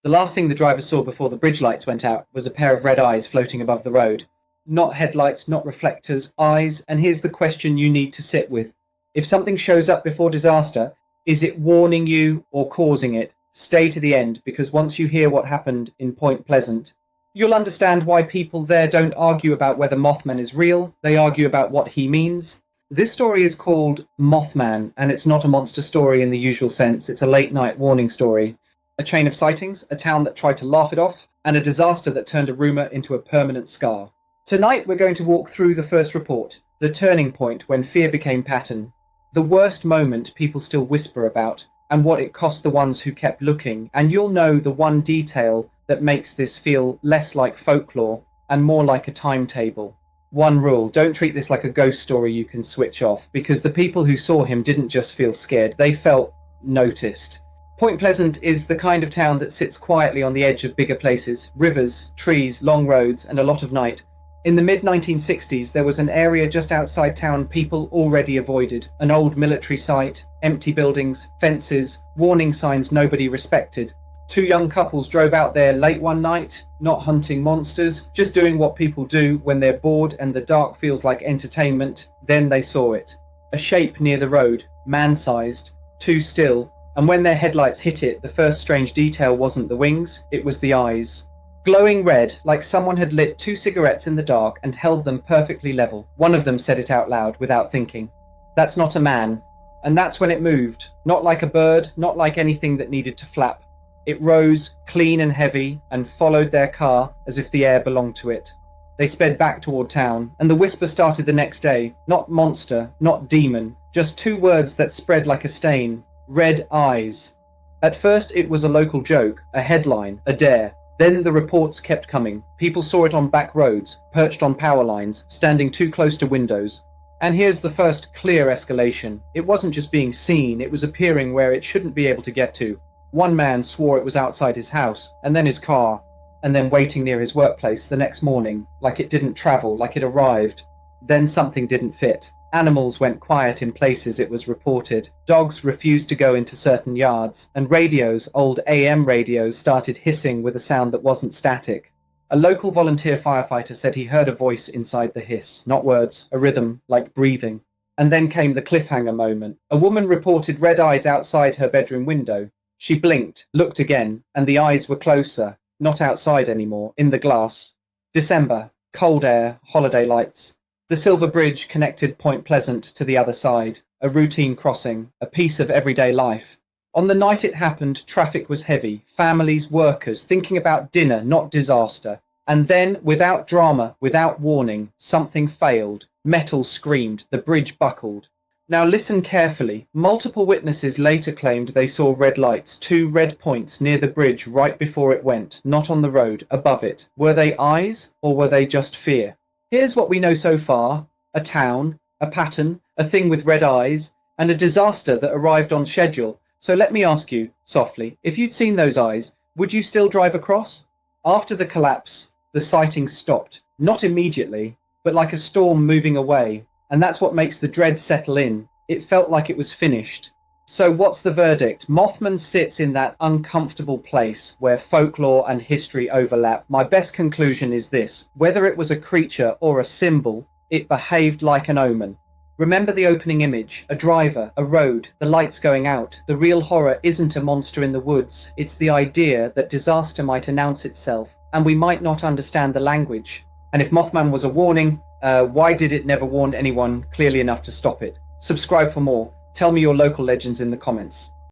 The last thing the driver saw before the bridge lights went out was a pair of red eyes floating above the road. Not headlights, not reflectors, eyes, and here's the question you need to sit with. If something shows up before disaster, is it warning you or causing it? Stay to the end, because once you hear what happened in Point Pleasant, you'll understand why people there don't argue about whether Mothman is real, they argue about what he means. This story is called Mothman, and it's not a monster story in the usual sense, it's a late-night warning story. A chain of sightings, a town that tried to laugh it off, and a disaster that turned a rumour into a permanent scar. Tonight we're going to walk through the first report, the turning point when fear became pattern, the worst moment people still whisper about, and what it cost the ones who kept looking, and you'll know the one detail that makes this feel less like folklore and more like a timetable. One rule, don't treat this like a ghost story you can switch off, because the people who saw him didn't just feel scared, they felt noticed. Point Pleasant is the kind of town that sits quietly on the edge of bigger places, rivers, trees, long roads, and a lot of night. In the mid-1960s, there was an area just outside town people already avoided. An old military site, empty buildings, fences, warning signs nobody respected. Two young couples drove out there late one night, not hunting monsters, just doing what people do when they're bored and the dark feels like entertainment. Then they saw it. A shape near the road, man-sized, too still, and when their headlights hit it, the first strange detail wasn't the wings, it was the eyes. Glowing red, like someone had lit two cigarettes in the dark and held them perfectly level. One of them said it out loud, without thinking. That's not a man. And that's when it moved. Not like a bird, not like anything that needed to flap. It rose, clean and heavy, and followed their car as if the air belonged to it. They sped back toward town, and the whisper started the next day. Not monster, not demon, just two words that spread like a stain. Red eyes. At first it was a local joke, a headline, a dare. Then the reports kept coming. People saw it on back roads, perched on power lines, standing too close to windows. And here's the first clear escalation. It wasn't just being seen, it was appearing where it shouldn't be able to get to. One man swore it was outside his house, and then his car, and then waiting near his workplace the next morning, like it didn't travel, like it arrived. Then something didn't fit. Animals went quiet in places, it was reported. Dogs refused to go into certain yards, and radios, old AM radios, started hissing with a sound that wasn't static. A local volunteer firefighter said he heard a voice inside the hiss, not words, a rhythm, like breathing. And then came the cliffhanger moment. A woman reported red eyes outside her bedroom window. She blinked, looked again, and the eyes were closer, not outside anymore, in the glass. December, cold air, holiday lights. The Silver Bridge connected Point Pleasant to the other side, a routine crossing, a piece of everyday life. On the night it happened, traffic was heavy, families, workers, thinking about dinner, not disaster. And then, without drama, without warning, something failed. Metal screamed, the bridge buckled. Now listen carefully. Multiple witnesses later claimed they saw red lights, two red points near the bridge right before it went, not on the road, above it. Were they eyes, or were they just fear? Here's what we know so far. A town, a pattern, a thing with red eyes, and a disaster that arrived on schedule. So let me ask you, softly, if you'd seen those eyes, would you still drive across? After the collapse, the sighting stopped. Not immediately, but like a storm moving away. And that's what makes the dread settle in. It felt like it was finished. So what's the verdict? Mothman sits in that uncomfortable place where folklore and history overlap. My best conclusion is this. Whether it was a creature or a symbol, it behaved like an omen. Remember the opening image, a driver, a road, the lights going out. The real horror isn't a monster in the woods. It's the idea that disaster might announce itself, and we might not understand the language. And if Mothman was a warning, why did it never warn anyone clearly enough to stop it? Subscribe for more. Tell me your local legends in the comments.